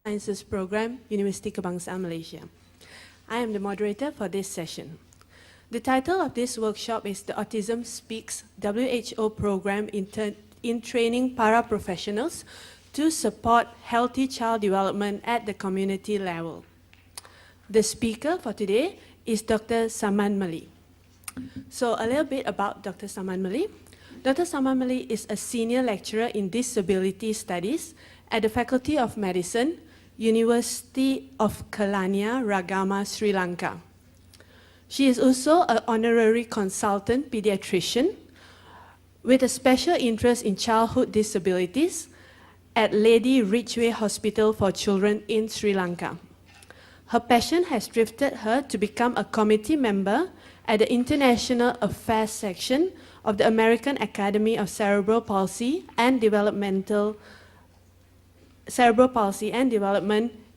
Sciences Program, University Kebangsaan Malaysia. I am the moderator for this session. The title of this workshop is The Autism Speaks WHO Program in Training Paraprofessionals to Support Healthy Child Development at the Community Level. The speaker for today is Dr. Samnmali. So a little bit about Dr. Samnmali. Dr. Samnmali is a senior lecturer in disability studies at the Faculty of Medicine, University of Kelaniya Ragama, Sri Lanka. She is also an honorary consultant pediatrician with a special interest in childhood disabilities at Lady Ridgeway Hospital for Children in Sri Lanka. Her passion has driven her to become a committee member at the International Affairs section of the American Academy of Cerebral Palsy and Development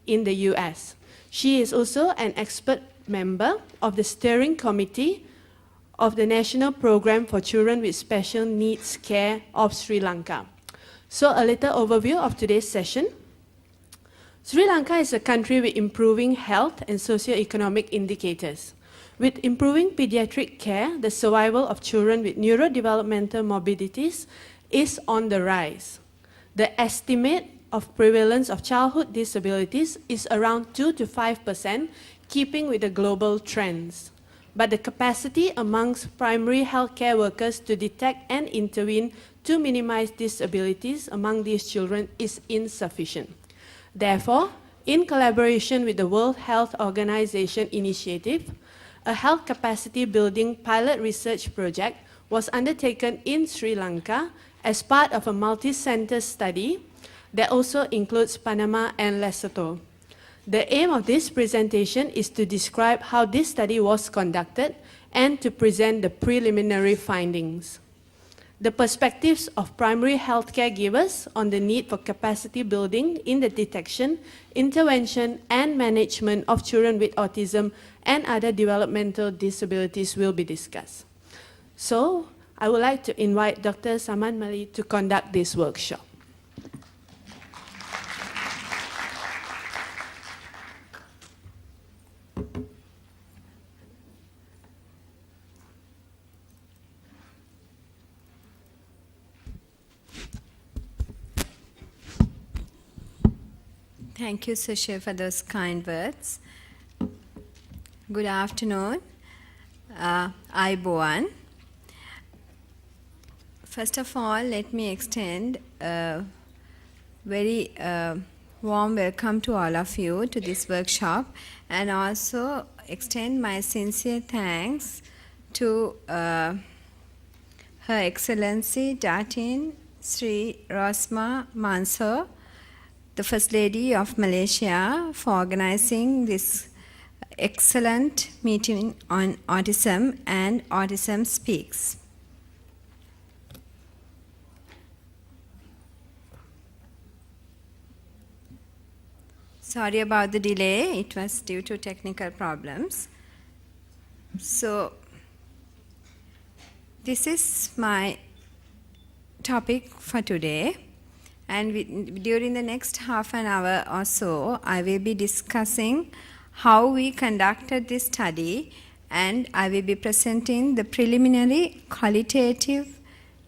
in the US. She is also an expert member of the steering committee of the National Program for Children with Special Needs Care of Sri Lanka. So a little overview of today's session. Sri Lanka is a country with improving health and socio-economic indicators. With improving pediatric care, the survival of children with neurodevelopmental morbidities is on the rise. The estimate of prevalence of childhood disabilities is around 2 to 5%, keeping with the global trends. But the capacity amongst primary healthcare workers to detect and intervene to minimize disabilities among these children is insufficient. Therefore, in collaboration with the World Health Organization initiative, a health capacity building pilot research project was undertaken in Sri Lanka as part of a multi-center study that also includes Panama and Lesotho. The aim of this presentation is to describe how this study was conducted and to present the preliminary findings. The perspectives of primary healthcare givers on the need for capacity building in the detection, intervention, and management of children with autism and other developmental disabilities will be discussed. So, I would like to invite Dr. Samnmali to conduct this workshop. Thank you, Susha, for those kind words. Good afternoon. Ayubowan. First of all, let me extend a very warm welcome to all of you to this workshop, and also extend my sincere thanks to Her Excellency Datin Sri Rosma Mansur, the First Lady of Malaysia, for organizing this excellent meeting on autism and Autism Speaks. Sorry about the delay, it was due to technical problems. So, this is my topic for today. And during the next half an hour or so, I will be discussing how we conducted this study, and I will be presenting the preliminary qualitative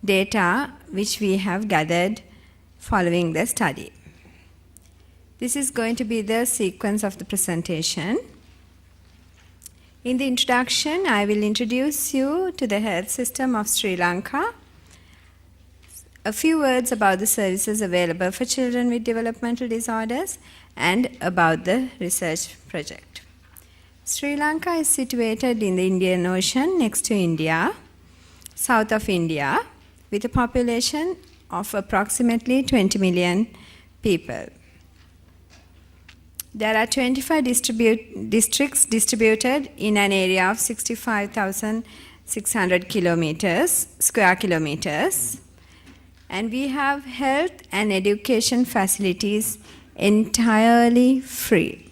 data which we have gathered following the study. This is going to be the sequence of the presentation. In the introduction, I will introduce you to the health system of Sri Lanka, a few words about the services available for children with developmental disorders, and about the research project. Sri Lanka is situated in the Indian Ocean next to India, south of India, with a population of approximately 20 million people. There are 25 districts distributed in an area of 65,600 square kilometers. And we have health and education facilities entirely free.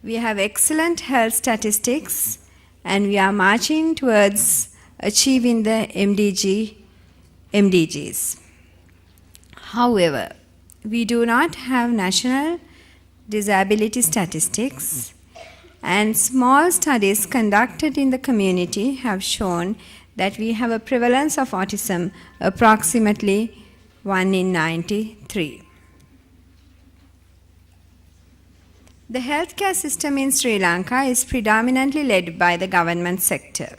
We have excellent health statistics, and we are marching towards achieving the MDGs. However, we do not have national disability statistics, and small studies conducted in the community have shown that we have a prevalence of autism approximately 1 in 93. The healthcare system in Sri Lanka is predominantly led by the government sector.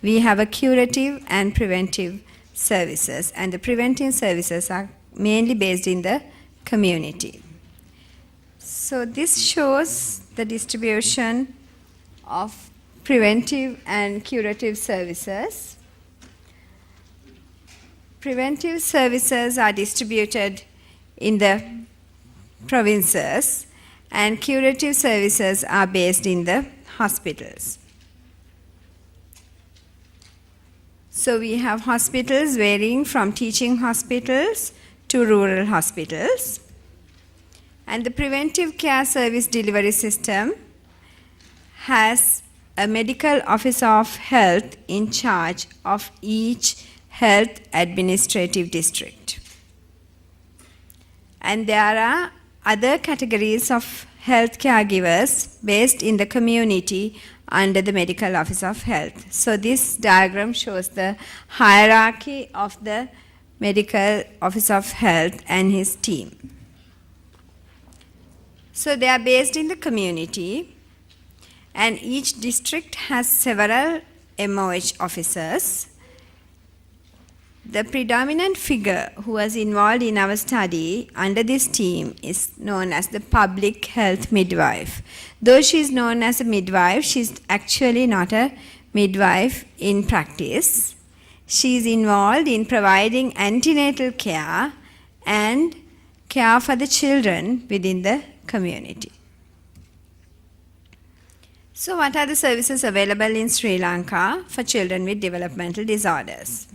We have a curative and preventive services, and the preventive services are mainly based in the community. So this shows the distribution of preventive and curative services. Preventive services are distributed in the provinces, and curative services are based in the hospitals. So we have hospitals varying from teaching hospitals to rural hospitals. And the preventive care service delivery system has a medical officer of health in charge of each health administrative district. And there are other categories of health caregivers based in the community under the medical officer of health. So this diagram shows the hierarchy of the medical officer of health and his team. So they are based in the community, and each district has several MOH officers. The predominant figure who was involved in our study under this team is known as the public health midwife. Though she is known as a midwife, she is actually not a midwife in practice. She is involved in providing antenatal care and care for the children within the community. So what are the services available in Sri Lanka for children with developmental disorders?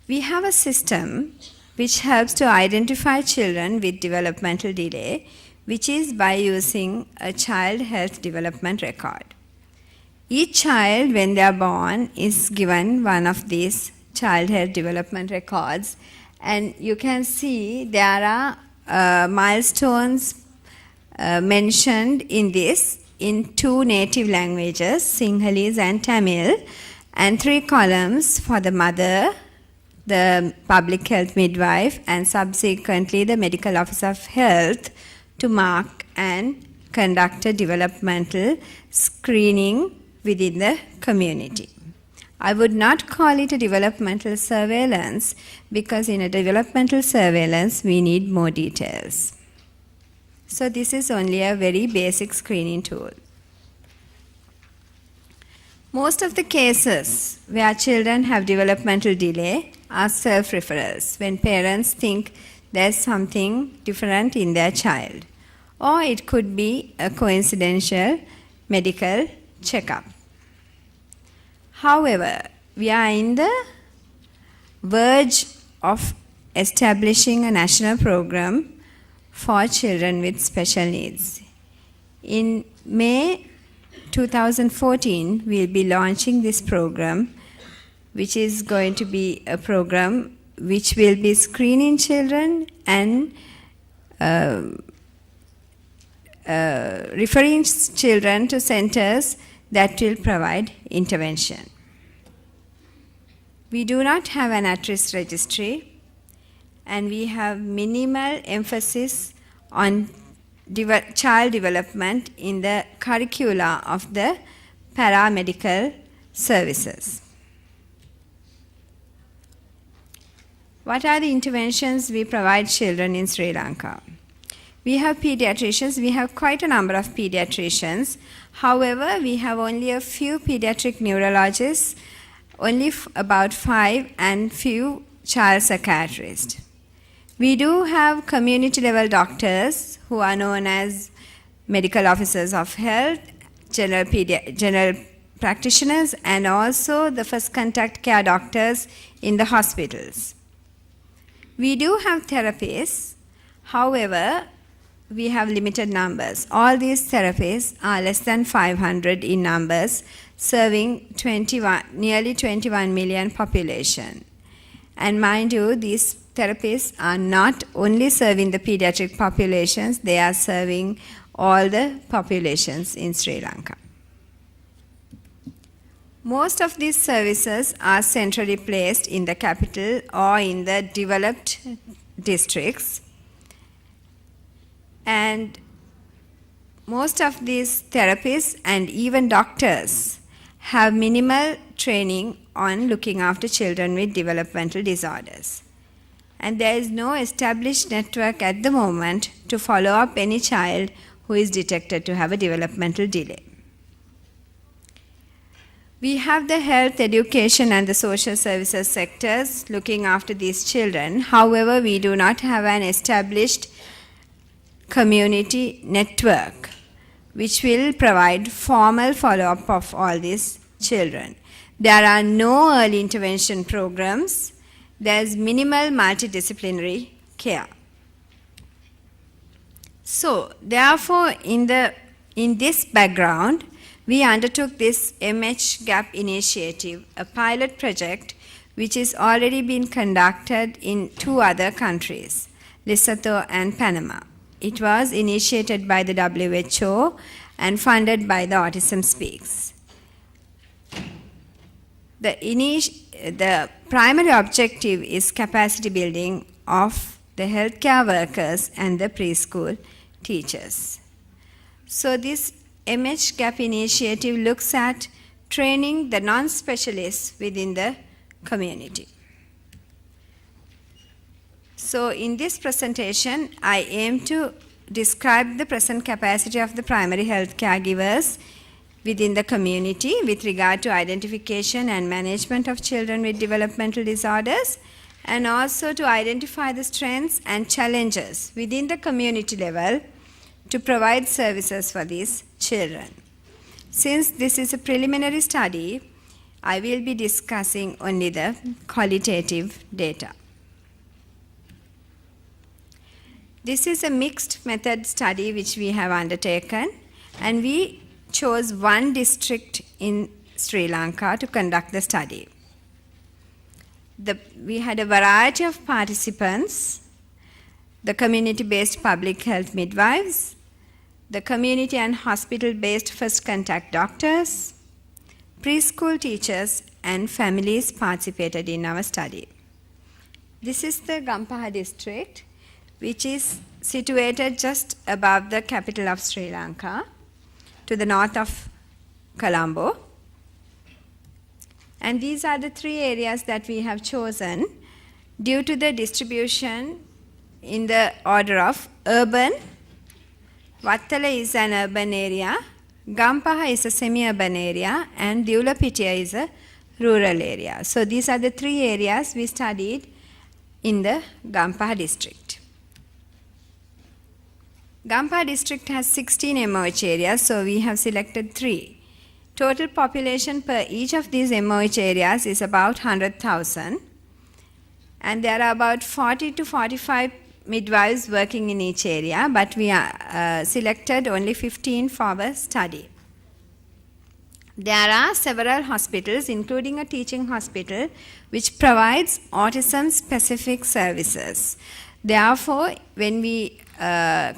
We have a system which helps to identify children with developmental delay, which is by using a child health development record. Each child, when they are born, is given one of these child health development records, and you can see there are milestones mentioned in this in 2 native languages, Sinhalese and Tamil, and 3 columns for the mother, the public health midwife, and subsequently the medical officer of health to mark and conduct a developmental screening within the community. I would not call it a developmental surveillance because in a developmental surveillance we need more details. So this is only a very basic screening tool. Most of the cases where children have developmental delay are self-referrals, when parents think there's something different in their child. Or it could be a coincidental medical checkup. However, we are in the verge of establishing a national program for children with special needs. In May 2014, we'll be launching this program, which is going to be a program which will be screening children and referring children to centers that will provide intervention. We do not have an at-risk registry, and we have minimal emphasis on child development in the curricula of the paramedical services. What are the interventions we provide children in Sri Lanka? We have pediatricians. We have quite a number of pediatricians. However, we have only a few pediatric neurologists, only about 5, and few child psychiatrists. We do have community level doctors who are known as medical officers of health, general practitioners, and also the first contact care doctors in the hospitals. We do have therapists. However, we have limited numbers. All these therapists are less than 500 in numbers, serving nearly 21 million population. And mind you, these therapists are not only serving the pediatric populations, they are serving all the populations in Sri Lanka. Most of these services are centrally placed in the capital or in the developed districts. And most of these therapists and even doctors have minimal training on looking after children with developmental disorders. And there is no established network at the moment to follow up any child who is detected to have a developmental delay. We have the health, education, and the social services sectors looking after these children. However, we do not have an established community network which will provide formal follow-up of all these children. There are no early intervention programs. There is minimal multidisciplinary care. So, therefore, in this background, we undertook this MH Gap initiative, a pilot project which is already been conducted in 2 other countries, Lesotho and Panama. It was initiated by the WHO and funded by the Autism Speaks. The primary objective is capacity building of the healthcare workers and the preschool teachers. So this MH Gap initiative looks at training the non-specialists within the community. So in this presentation, I aim to describe the present capacity of the primary health caregivers within the community with regard to identification and management of children with developmental disorders, and also to identify the strengths and challenges within the community level to provide services for these children. Since this is a preliminary study, I will be discussing only the qualitative data. This is a mixed method study which we have undertaken, and we chose 1 district in Sri Lanka to conduct the study. We had a variety of participants: the community-based public health midwives, the community and hospital-based first contact doctors, preschool teachers, and families participated in our study. This is the Gampaha district, which is situated just above the capital of Sri Lanka, to the north of Colombo. And these are the 3 areas that we have chosen due to the distribution in the order of urban. Vattala is an urban area, Gampaha is a semi-urban area, and Developmental is a rural area. So these are the 3 areas we studied in the Gampaha district. Gampaha district has 16 MOH areas, so we have selected 3. Total population per each of these MOH areas is about 100,000. And there are about 40 to 45 midwives working in each area, but we selected only 15 for our study. There are several hospitals, including a teaching hospital, which provides autism-specific services. Therefore, when we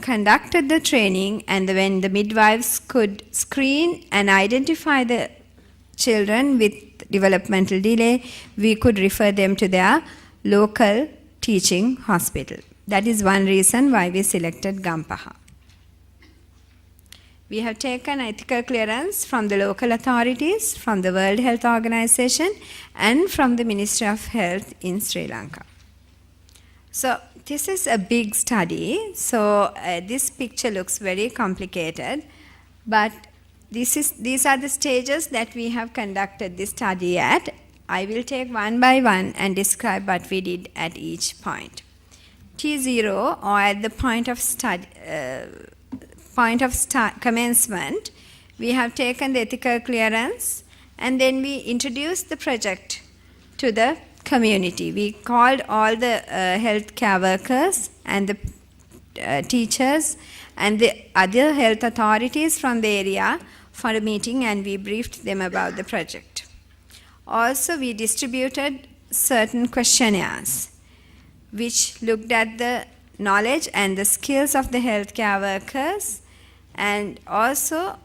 conducted the training and when the midwives could screen and identify the children with developmental delay, we could refer them to their local teaching hospital. That is one reason why we selected Gampaha. We have taken ethical clearance from the local authorities, from the World Health Organization, and from the Ministry of Health in Sri Lanka. So this is a big study. So this picture looks very complicated, but these are the stages that we have conducted this study at. I will take one by one and describe what we did at each point. T0, or at the point of commencement, we have taken the ethical clearance, and then we introduced the project to the community. We called all the health care workers and the teachers and the other health authorities from the area for a meeting, and we briefed them about the project. Also, we distributed certain questionnaires. which looked at the knowledge and the skills of the healthcare workers, and also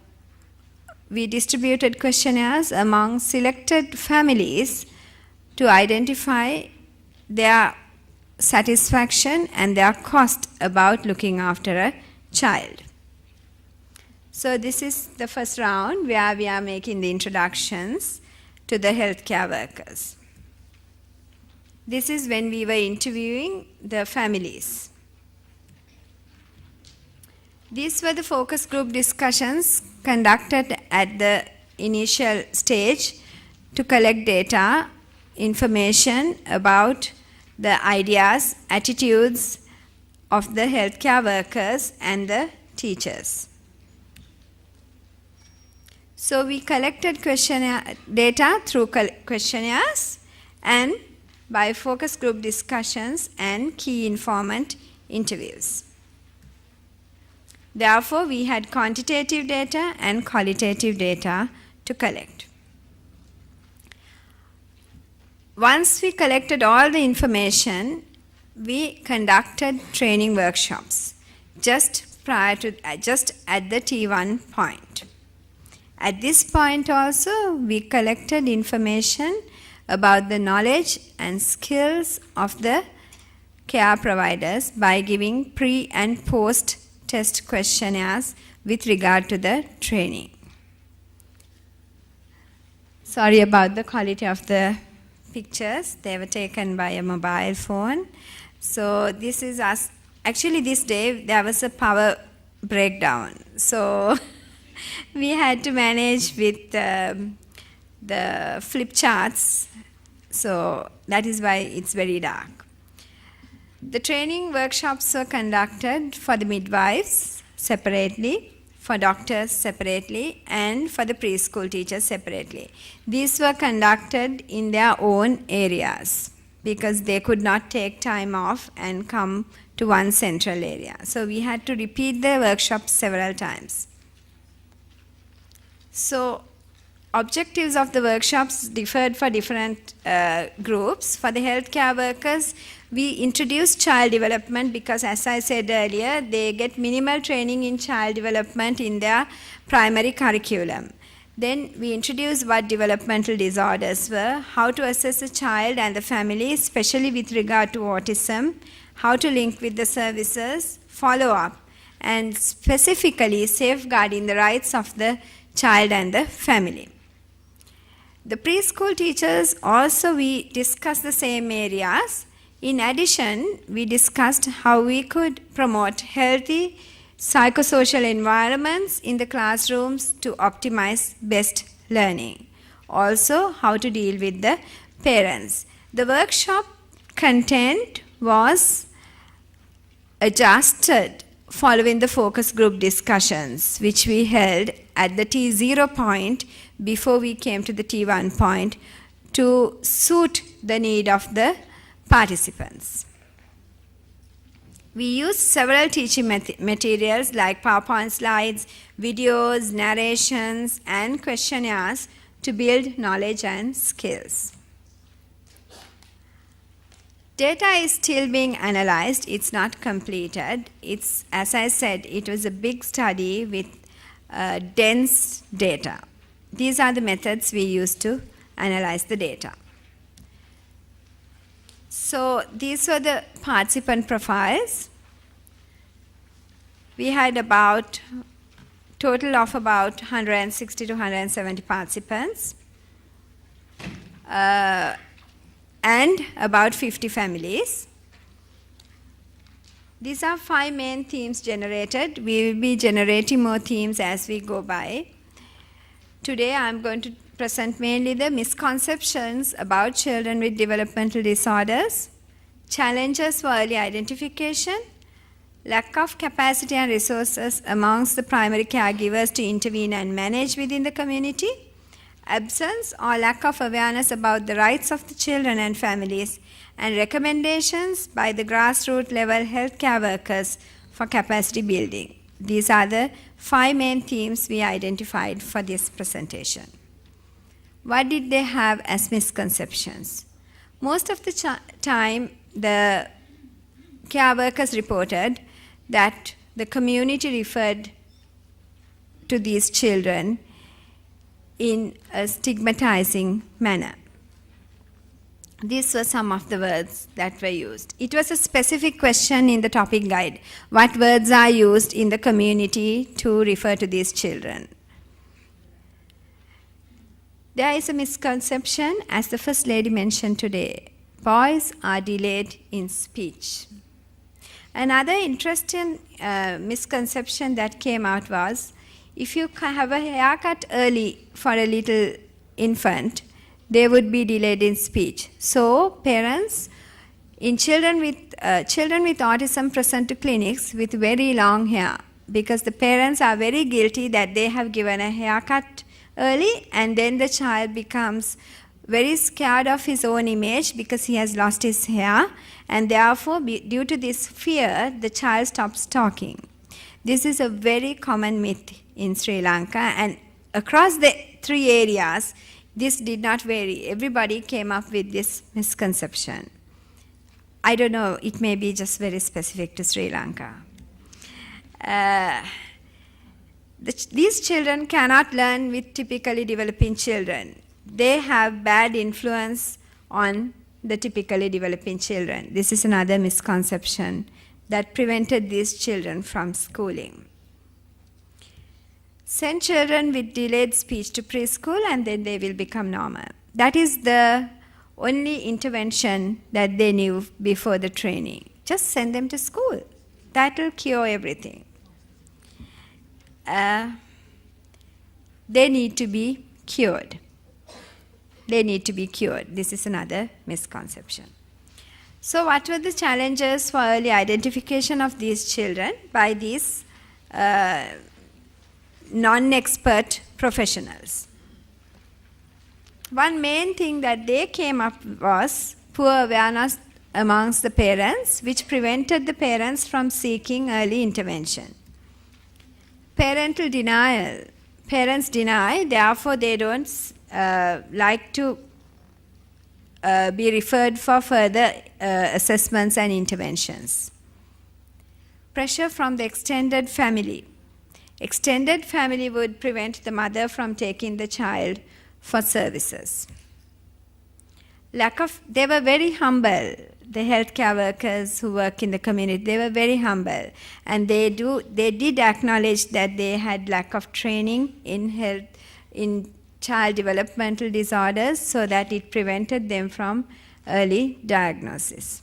we distributed questionnaires among selected families to identify their satisfaction and their cost about looking after a child. So this is the first round where we are making the introductions to the healthcare workers. This is when we were interviewing the families. These were the focus group discussions conducted at the initial stage to collect data, information about the ideas, attitudes of the healthcare workers and the teachers. So we collected questionnaire data through questionnaires and by focus group discussions and key informant interviews. Therefore, we had quantitative data and qualitative data to collect. Once we collected all the information, we conducted training workshops just at the T1 point. At this point also, we collected information about the knowledge and skills of the care providers by giving pre and post test questionnaires with regard to the training. Sorry about the quality of the pictures. They were taken by a mobile phone. So this is us. Actually, this day there was a power breakdown. So we had to manage with the flip charts. So that is why it's very dark. The training workshops were conducted for the midwives separately, for doctors separately, and for the preschool teachers separately. These were conducted in their own areas because they could not take time off and come to one central area. So we had to repeat the workshops several times. So objectives of the workshops differed for different groups. For the healthcare workers, we introduced child development because, as I said earlier, they get minimal training in child development in their primary curriculum. Then we introduced what developmental disorders were, how to assess a child and the family, especially with regard to autism, how to link with the services, follow up, and specifically safeguarding the rights of the child and the family. The preschool teachers also, we discussed the same areas. In addition, we discussed how we could promote healthy psychosocial environments in the classrooms to optimize best learning. Also, how to deal with the parents. The workshop content was adjusted following the focus group discussions, which we held at the T0 point before we came to the T1 point to suit the need of the participants. We used several teaching materials like PowerPoint slides, videos, narrations, and questionnaires to build knowledge and skills. Data is still being analyzed. It's not completed. It's, as I said, it was a big study with dense data. These are the methods we used to analyze the data. So these were the participant profiles. We had about total of about 160 to 170 participants and about 50 families. These are 5 main themes generated. We will be generating more themes as we go by. Today I'm going to present mainly the misconceptions about children with developmental disorders, challenges for early identification, lack of capacity and resources amongst the primary caregivers to intervene and manage within the community, absence or lack of awareness about the rights of the children and families, and recommendations by the grassroots level healthcare workers for capacity building. These are the 5 main themes we identified for this presentation. What did they have as misconceptions? Most of the time, the care workers reported that the community referred to these children in a stigmatizing manner. These were some of the words that were used. It was a specific question in the topic guide. What words are used in the community to refer to these children? There is a misconception, as the First Lady mentioned today. Boys are delayed in speech. Another interesting misconception that came out was, if you have a haircut early for a little infant, they would be delayed in speech. So parents in children with autism present to clinics with very long hair, because the parents are very guilty that they have given a haircut early, and then the child becomes very scared of his own image because he has lost his hair, and therefore due to this fear the child stops talking. This is a very common myth in Sri Lanka, and across the 3 areas this did not vary. Everybody came up with this misconception. I don't know, it may be just very specific to Sri Lanka. These children cannot learn with typically developing children. They have bad influence on the typically developing children. This is another misconception that prevented these children from schooling. Send children with delayed speech to preschool and then they will become normal. That is the only intervention that they knew before the training. Just send them to school. That will cure everything. They need to be cured. They need to be cured. This is another misconception. So what were the challenges for early identification of these children by these non-expert professionals? One main thing that they came up was poor awareness amongst the parents, which prevented the parents from seeking early intervention. Parental denial. Parents deny, therefore they don't like to be referred for further assessments and interventions. Pressure from the extended family. Extended family would prevent the mother from taking the child for services. They were very humble. The healthcare workers who work in the community, they were very humble. And they did acknowledge that they had lack of training in child developmental disorders, so that it prevented them from early diagnosis.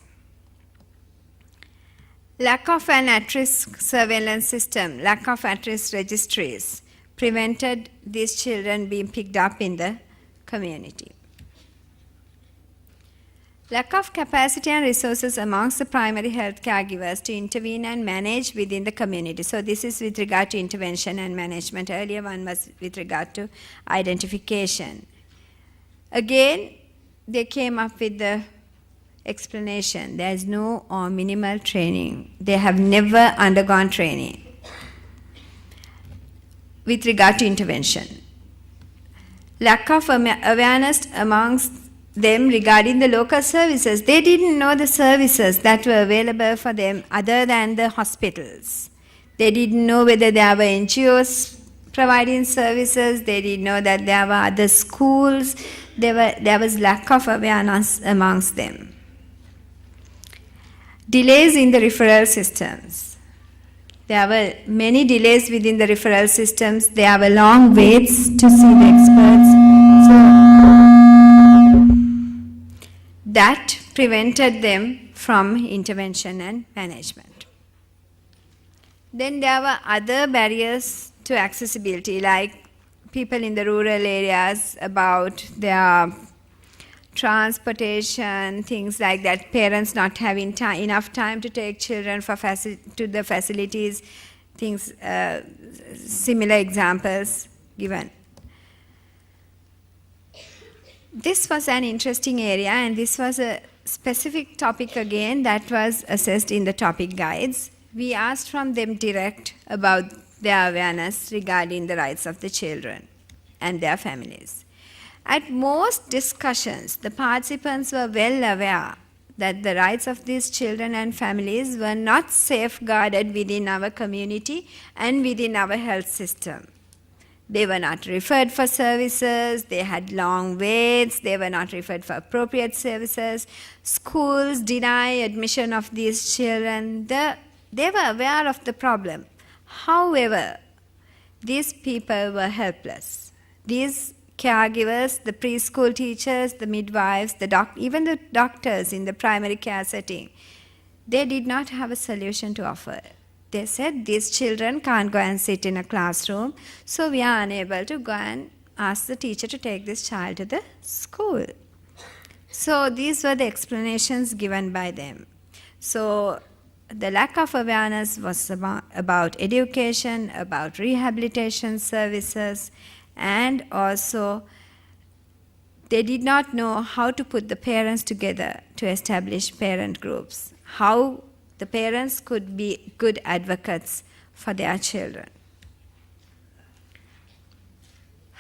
Lack of an at-risk surveillance system, lack of at-risk registries prevented these children being picked up in the community. Lack of capacity and resources amongst the primary health caregivers to intervene and manage within the community. So this is with regard to intervention and management. Earlier one was with regard to identification. Again, they came up with the explanation. There is no or minimal training. They have never undergone training with regard to intervention. Lack of awareness amongst them regarding the local services. They didn't know the services that were available for them other than the hospitals. They didn't know whether there were NGOs providing services. They didn't know that there were other schools. There was lack of awareness amongst them. Delays in the referral systems. There were many delays within the referral systems. There were long waits to see the experts. That prevented them from intervention and management. Then there were other barriers to accessibility, like people in the rural areas about their transportation, things like that, parents not having enough time to take children to the facilities, things, similar examples given. This was an interesting area, and this was a specific topic again that was assessed in the topic guides. We asked from them direct about their awareness regarding the rights of the children and their families. At most discussions, the participants were well aware that the rights of these children and families were not safeguarded within our community and within our health system. They were not referred for services, they had long waits, they were not referred for appropriate services. Schools deny admission of these children. They were aware of the problem. However, these people were helpless. These caregivers, the preschool teachers, the midwives, even the doctors in the primary care setting, they did not have a solution to offer. They said, these children can't go and sit in a classroom, so we are unable to go and ask the teacher to take this child to the school. So these were the explanations given by them. So the lack of awareness was about education, about rehabilitation services, and also they did not know how to put the parents together to establish parent groups, how the parents could be good advocates for their children.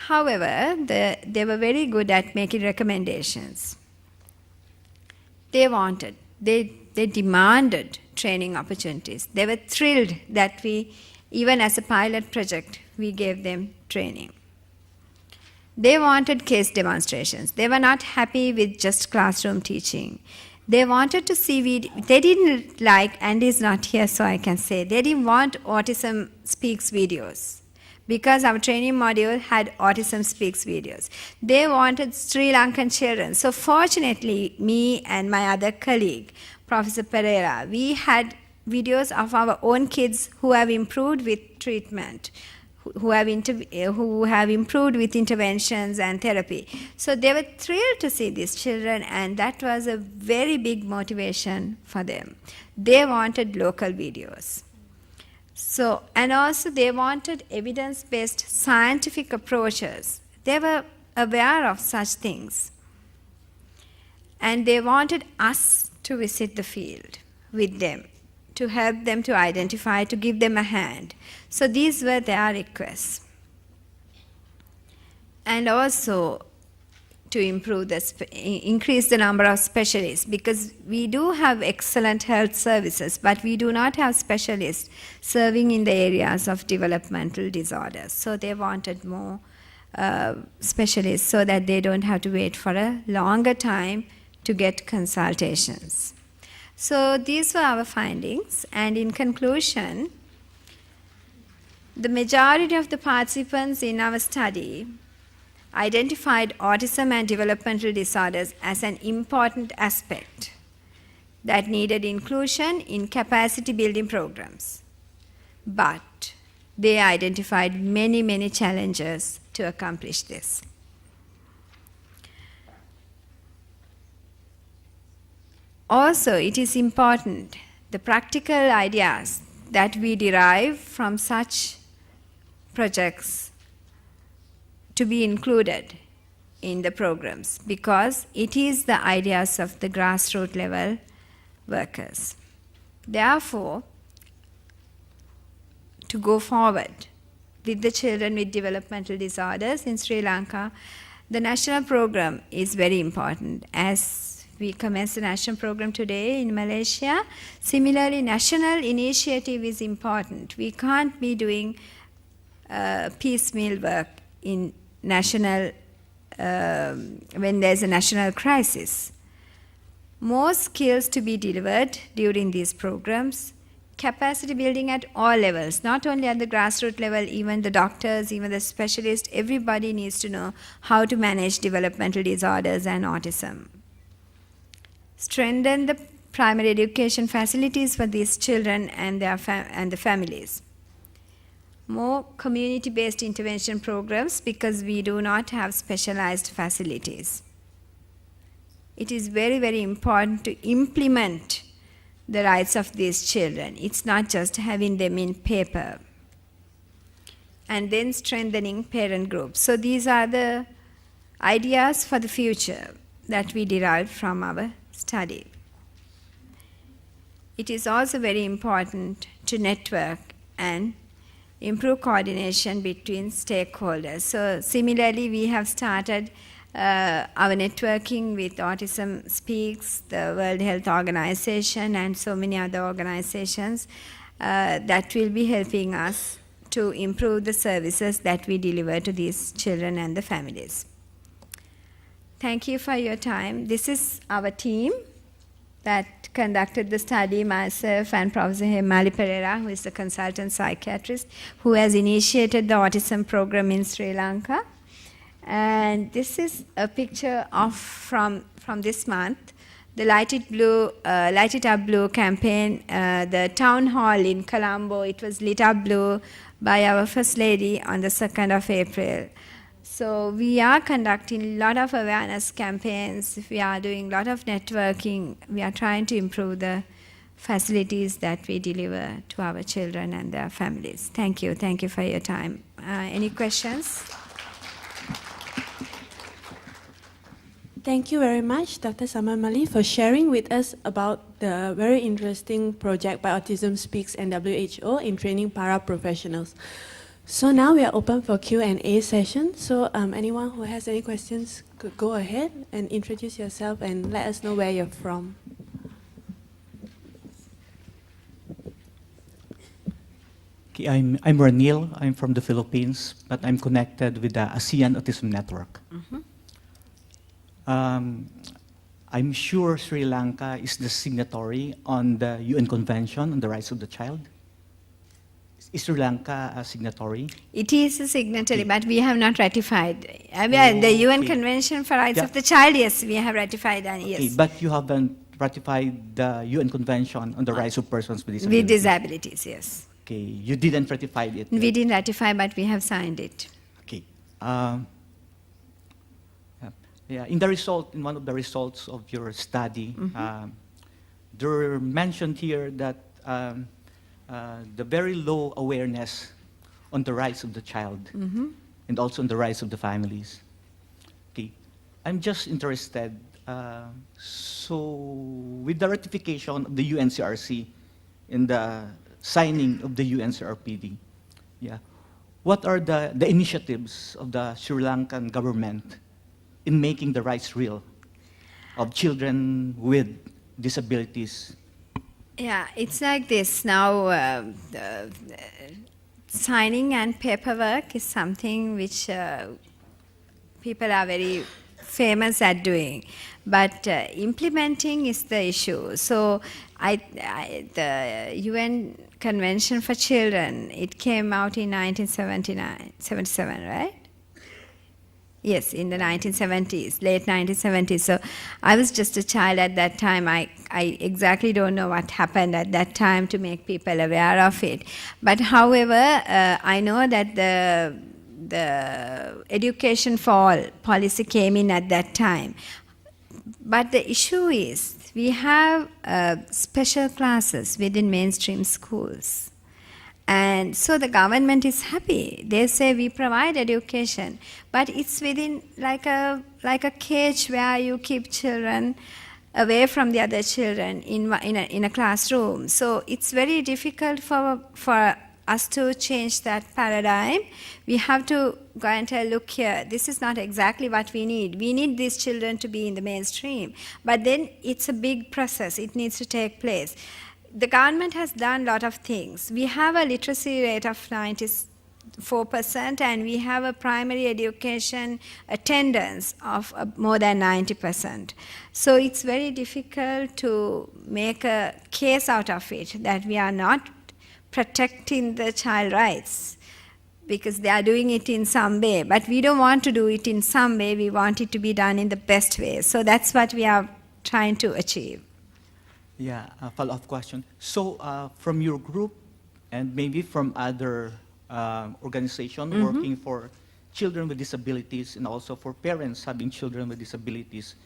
However, they were very good at making recommendations. They demanded training opportunities. They were thrilled that even as a pilot project, we gave them training. They wanted case demonstrations. They were not happy with just classroom teaching. They wanted to see, they didn't like, Andy's not here so I can say, they didn't want Autism Speaks videos because our training module had Autism Speaks videos. They wanted Sri Lankan children. So fortunately, me and my other colleague, Professor Pereira, we had videos of our own kids who have improved with treatment, who have improved with interventions and therapy. So they were thrilled to see these children, and that was a very big motivation for them. They wanted local videos. So, and also they wanted evidence-based scientific approaches. They were aware of such things. And they wanted us to visit the field with them, to help them to identify, to give them a hand. So these were their requests. And also to increase the number of specialists, because we do have excellent health services, but we do not have specialists serving in the areas of developmental disorders. So they wanted more specialists so that they don't have to wait for a longer time to get consultations. So these were our findings, and in conclusion, the majority of the participants in our study identified autism and developmental disorders as an important aspect that needed inclusion in capacity building programs. But they identified many, many challenges to accomplish this. Also, it is important, the practical ideas that we derive from such projects to be included in the programs, because it is the ideas of the grassroots level workers. Therefore, to go forward with the children with developmental disorders in Sri Lanka, the national program is very important. As we commence the national program today in Malaysia, similarly, national initiative is important. We can't be doing piecemeal work in national, when there's a national crisis. More skills to be delivered during these programs, capacity building at all levels, not only at the grassroots level, even the doctors, even the specialists, everybody needs to know how to manage developmental disorders and autism. Strengthen the primary education facilities for these children and the families. More community-based intervention programs, because we do not have specialized facilities. It is very, very important to implement the rights of these children. It's not just having them in paper. And then strengthening parent groups. So these are the ideas for the future that we derived from our study. It is also very important to network and improve coordination between stakeholders. So similarly, we have started our networking with Autism Speaks, the World Health Organization, and so many other organizations that will be helping us to improve the services that we deliver to these children and the families. Thank you for your time. This is our team that conducted the study, myself and Professor Samnmali Pereira, who is the consultant psychiatrist, who has initiated the autism program in Sri Lanka. And this is a picture of from this month, the Light It Up Blue campaign, the town hall in Colombo. It was lit up blue by our First Lady on the 2nd of April. So we are conducting a lot of awareness campaigns. We are doing a lot of networking. We are trying to improve the facilities that we deliver to our children and their families. Thank you. Thank you for your time. Any questions? Thank you very much, Dr. Samnmali, for sharing with us about the very interesting project by Autism Speaks and WHO in training paraprofessionals. So now we are open for Q&A session. So anyone who has any questions could go ahead and introduce yourself and let us know where you're from. Okay, I'm Ranil. I'm from the Philippines, but I'm connected with the ASEAN Autism Network. Mm-hmm. I'm sure Sri Lanka is the signatory on the UN Convention on the Rights of the Child. Is Sri Lanka a signatory? It is a signatory, but we have not ratified. The UN Convention for Rights of the Child, yes, we have ratified, and yes. Okay, but you haven't ratified the UN Convention on the Rights of Persons with Disabilities? With disabilities, yes. Okay, you didn't ratify it? We didn't ratify, but we have signed it. Okay. In one of the results of your study, there mentioned here that the very low awareness on the rights of the child and also on the rights of the families. Okay, I'm just interested. So, with the ratification of the UNCRC and the signing of the UNCRPD, what are the initiatives of the Sri Lankan government in making the rights real of children with disabilities? Yeah, it's like this. Now, signing and paperwork is something which people are very famous at doing, but implementing is the issue. So, the UN Convention for Children, it came out in 1977, right? Yes, in the 1970s, late 1970s. So I was just a child at that time. I exactly don't know what happened at that time to make people aware of it. But however, I know that the education for all policy came in at that time. But the issue is we have special classes within mainstream schools. And so the government is happy. They say we provide education, but it's within like a cage where you keep children away from the other children in a classroom. So it's very difficult for us to change that paradigm. We have to go and tell, look here, this is not exactly what we need. We need these children to be in the mainstream. But then it's a big process. It needs to take place. The government has done a lot of things. We have a literacy rate of 94%, and we have a primary education attendance of more than 90%. So it's very difficult to make a case out of it that we are not protecting the child rights because they are doing it in some way. But we don't want to do it in some way. We want it to be done in the best way. So that's what we are trying to achieve. Yeah, a follow-up question. So from your group and maybe from other organizations working for children with disabilities and also for parents having children with disabilities,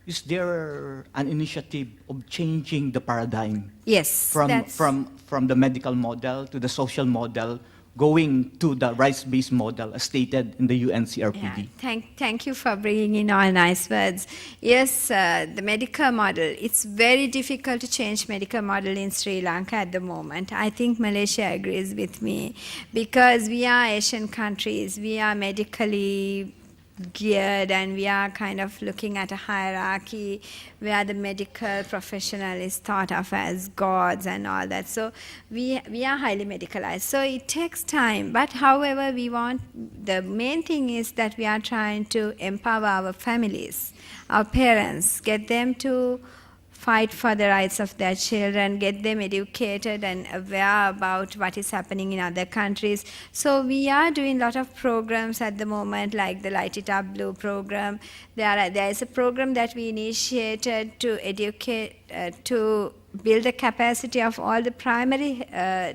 is there an initiative of changing the paradigm? Yes. From the medical model to the social model, going to the rights-based model as stated in the UNCRPD? Yeah, thank you for bringing in all nice words. Yes, the medical model, it's very difficult to change medical model in Sri Lanka at the moment. I think Malaysia agrees with me because we are Asian countries, we are medically geared, and we are kind of looking at a hierarchy where the medical professional is thought of as gods and all that. So we are highly medicalized. So it takes time. But however, the main thing is that we are trying to empower our families, our parents, get them to fight for the rights of their children, get them educated and aware about what is happening in other countries. So we are doing a lot of programs at the moment, like the Light It Up Blue program. There is a program that we initiated to educate, to build the capacity of all the primary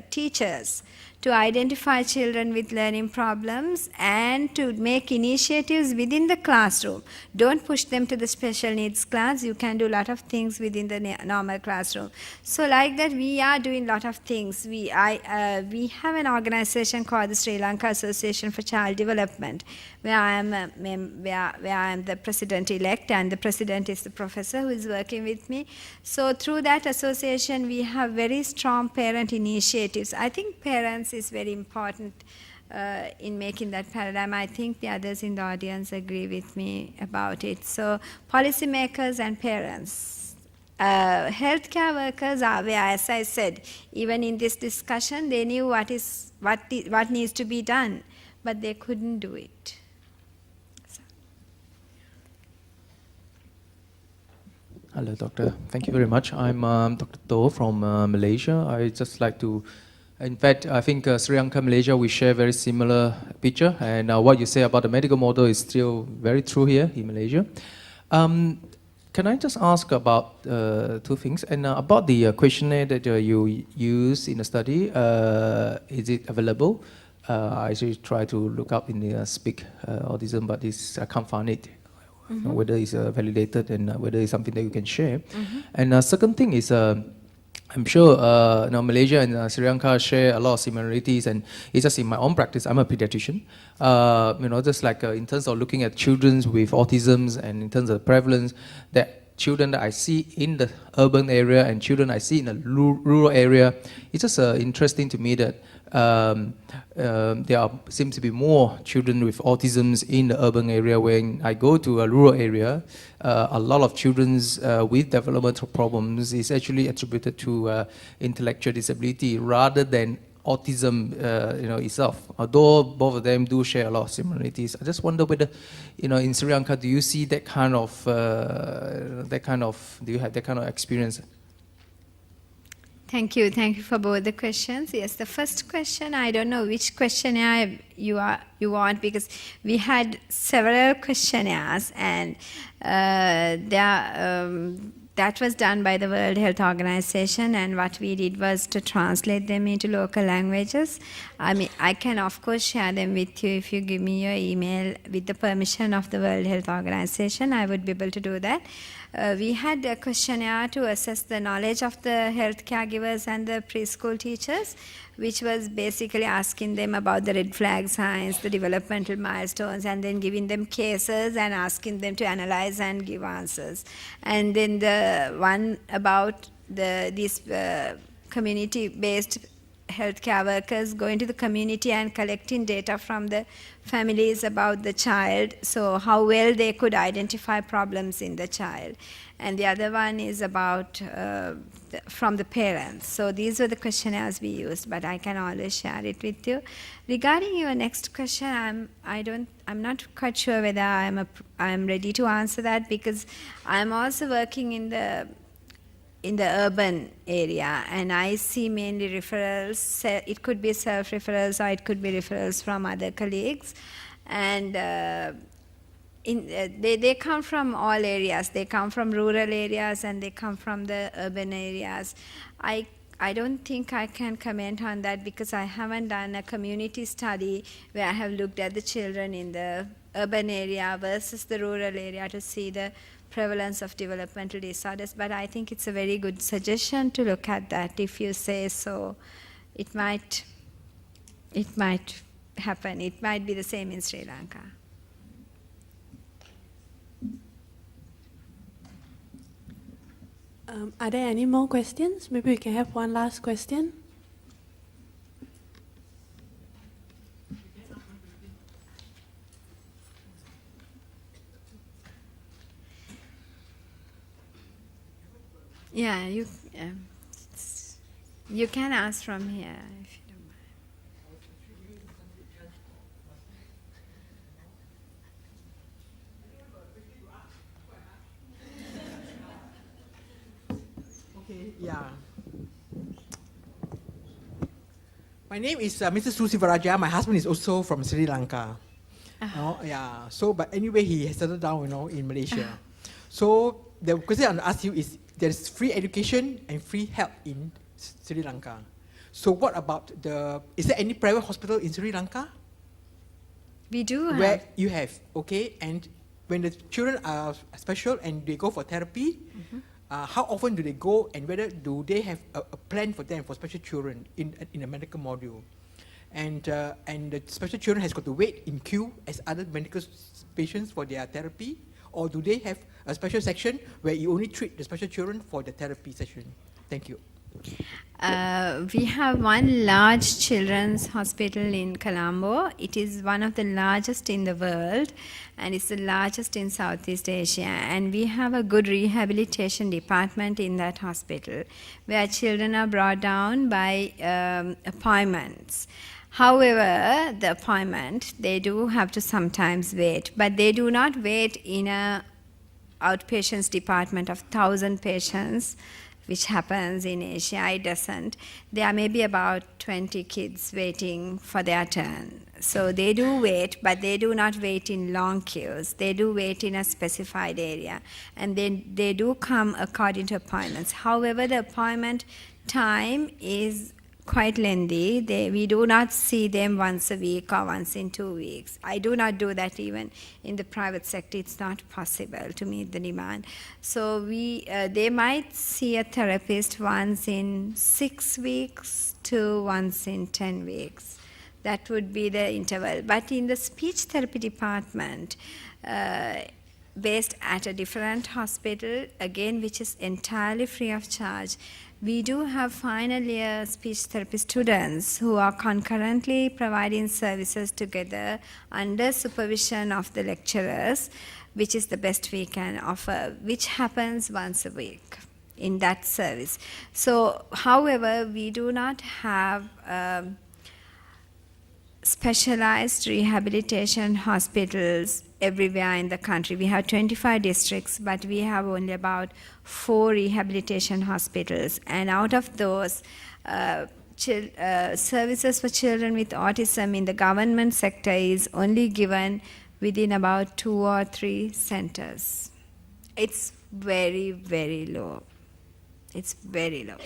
teachers to identify children with learning problems and to make initiatives within the classroom. Don't push them to the special needs class. You can do a lot of things within the normal classroom. So like that, we are doing a lot of things. We have an organization called the Sri Lanka Association for Child Development, where I am the president-elect, and the president is the professor who is working with me. So through that association, we have very strong parent initiatives. I think parents is very important in making that paradigm. I think the others in the audience agree with me about it. So policymakers and parents. Healthcare workers are where, as I said, even in this discussion, they knew what needs to be done, but they couldn't do it. Hello, Doctor. Thank you very much. I'm Dr. To from Malaysia. I just like to, in fact, I think Sri Lanka, Malaysia, we share very similar picture. And what you say about the medical model is still very true here in Malaysia. Can I just ask about two things? And about the questionnaire that you use in the study, is it available? I actually try to look up in the Speak Autism, but I can't find it. Mm-hmm. Whether it's validated and whether it's something that you can share. Mm-hmm. And second thing is, I'm sure Malaysia and Sri Lanka share a lot of similarities, and it's just in my own practice. I'm a pediatrician. Just like in terms of looking at children with autism and in terms of prevalence, that children that I see in the urban area and children I see in the rural area, it's just interesting to me that there seems to be more children with autism in the urban area. When I go to a rural area, a lot of children with developmental problems is actually attributed to intellectual disability rather than autism itself. Although both of them do share a lot of similarities, I just wonder whether, in Sri Lanka, do you see that kind of, do you have that kind of experience? Thank you for both the questions. Yes, the first question, I don't know which questionnaire you want, because we had several questionnaires, and that was done by the World Health Organization, and what we did was to translate them into local languages. I mean, I can of course share them with you if you give me your email with the permission of the World Health Organization. I would be able to do that. We had a questionnaire to assess the knowledge of the health caregivers and the preschool teachers, which was basically asking them about the red flag signs, the developmental milestones, and then giving them cases and asking them to analyze and give answers. And then the one about these community-based healthcare workers going to the community and collecting data from the families about the child, so how well they could identify problems in the child. And the other one is about from the parents. So these were the questionnaires we used, but I can always share it with you. Regarding your next question, I'm not quite sure whether I'm ready to answer that, because I'm also working in the urban area, and I see mainly referrals. It could be self-referrals or it could be referrals from other colleagues. And they come from all areas. They come from rural areas and they come from the urban areas. I don't think I can comment on that, because I haven't done a community study where I have looked at the children in the urban area versus the rural area to see the prevalence of developmental disorders. But I think it's a very good suggestion to look at that. If you say so, it might happen. It might be the same in Sri Lanka. Are there any more questions? Maybe we can have one last question. Yeah, you can ask from here if you don't mind. Okay, yeah. My name is Mr. Susivaraja. My husband is also from Sri Lanka. Yeah. So, but anyway, he has settled down, in Malaysia. So the question I want to ask you is: there's free education and free help in Sri Lanka. So what about is there any private hospital in Sri Lanka? We do Where have. you have, okay, and when the children are special and they go for therapy, how often do they go, and whether do they have a plan for them for special children in a medical module, and the special children has got to wait in queue as other medical patients for their therapy, or do they have a special section where you only treat the special children for the therapy session? Thank you. We have one large children's hospital in Colombo. It is one of the largest in the world, and it's the largest in Southeast Asia. And we have a good rehabilitation department in that hospital, where children are brought down by appointments. However, the appointment, they do have to sometimes wait, but they do not wait in a outpatients department of 1,000 patients, which happens in Asia. It doesn't. There may be about 20 kids waiting for their turn. So they do wait, but they do not wait in long queues. They do wait in a specified area. And then they do come according to appointments. However, the appointment time is quite lengthy. We do not see them once a week or once in 2 weeks. I do not do that even in the private sector. It's not possible to meet the demand. So they might see a therapist once in 6 weeks to once in 10 weeks. That would be the interval. But in the speech therapy department, based at a different hospital, again, which is entirely free of charge, we do have final year speech therapy students who are concurrently providing services together under supervision of the lecturers, which is the best we can offer, which happens once a week in that service. So, however, we do not have specialized rehabilitation hospitals everywhere in the country. We have 25 districts, but we have only about 4 rehabilitation hospitals. And out of those, services for children with autism in the government sector is only given within about 2 or 3 centers. It's very, very low. It's very low.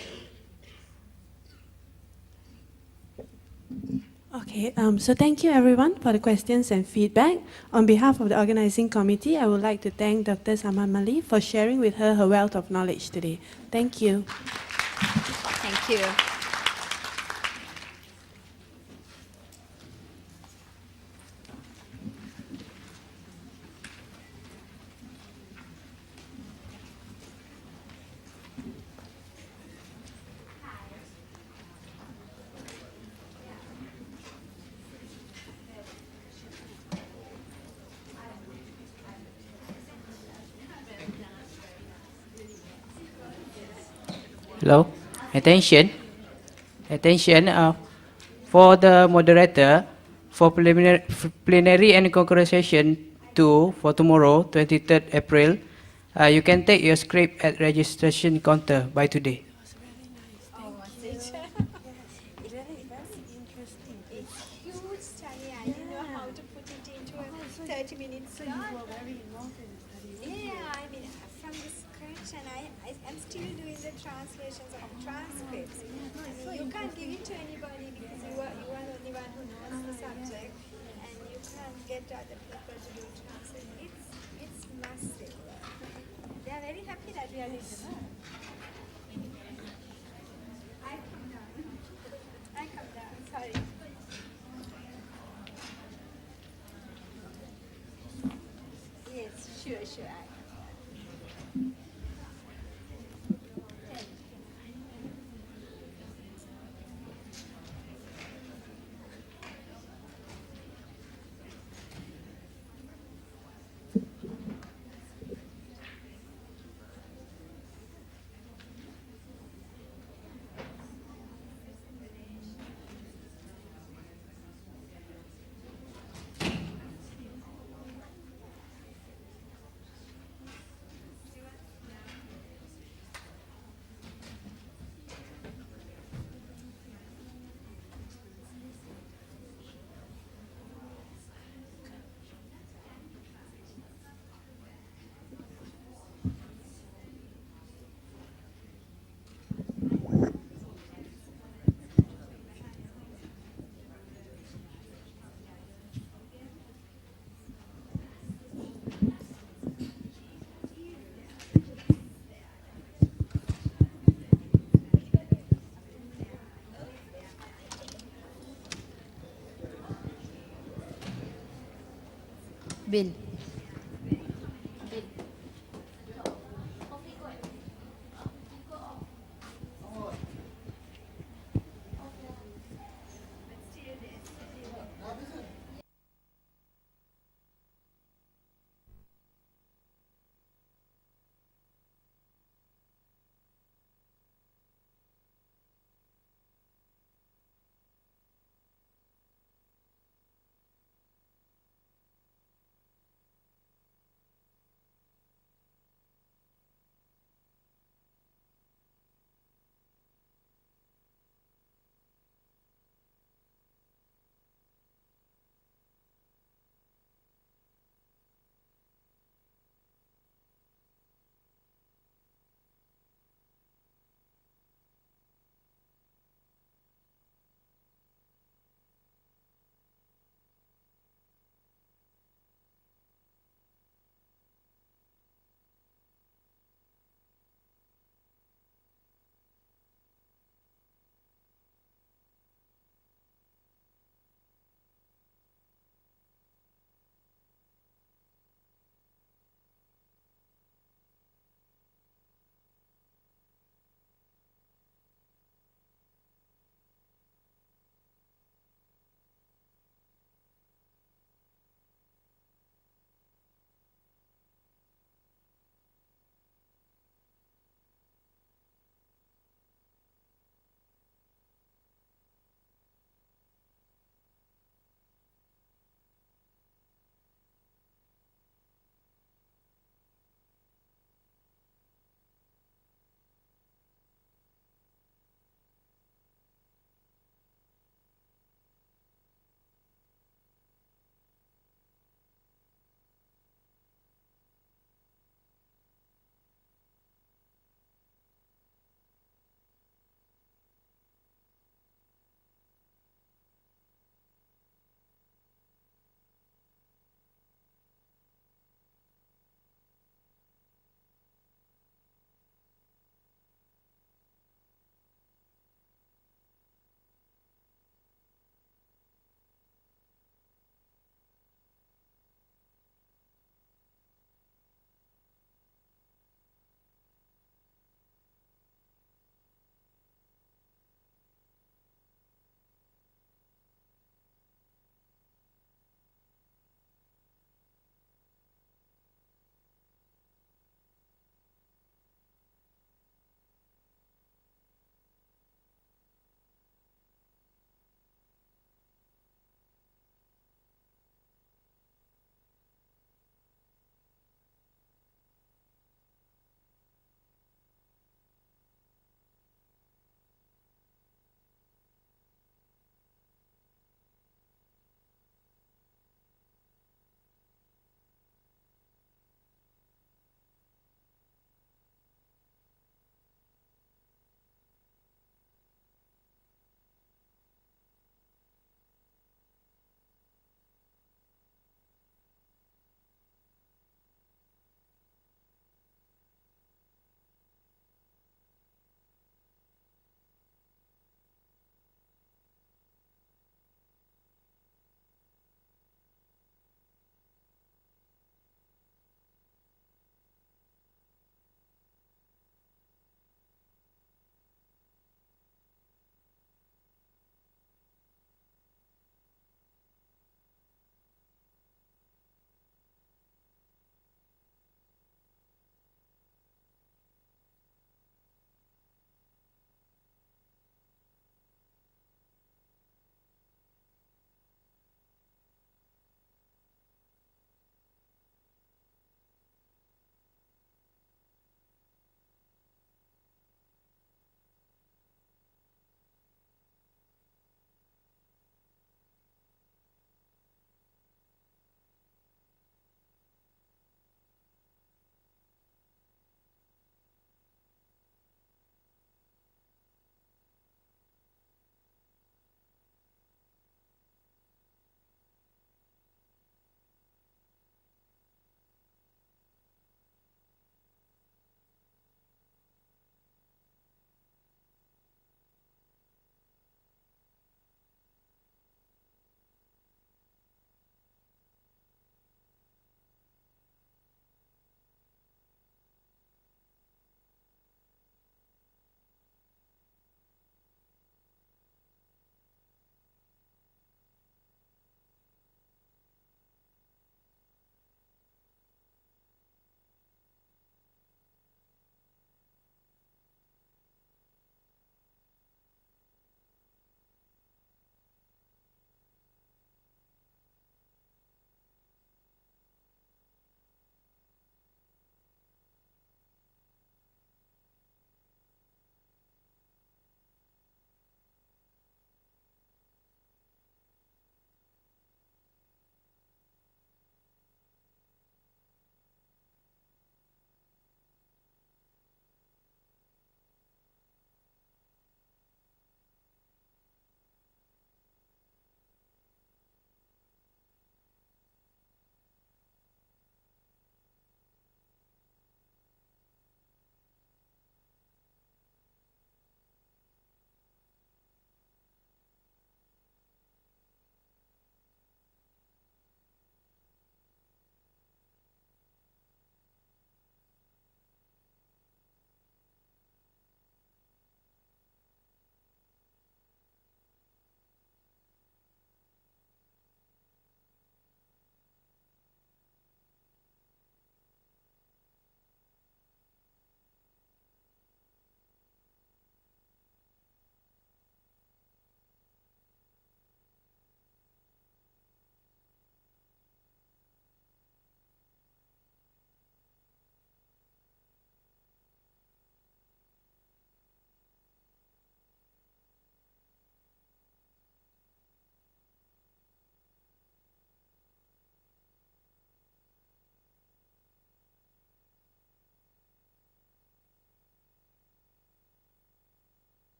Okay, so thank you everyone for the questions and feedback. On behalf of the organizing committee, I would like to thank Dr. Samnmali for sharing with her wealth of knowledge today. Thank you. Thank you. Hello, attention. For the moderator, for plenary and concurrent session 2 for tomorrow, 23rd April, you can take your script at registration counter by today. Huge study. I didn't know how to put it into a 30-minute slot. Yeah, I mean, from the scratch, and I'm still doing the translations of transcripts. I mean, you can't give it to anybody because you are the only one who knows the subject, and you can't get other people to do translation. It's massive. They are very happy that we are listening. I come down. Sorry. Yes, sure. Bin.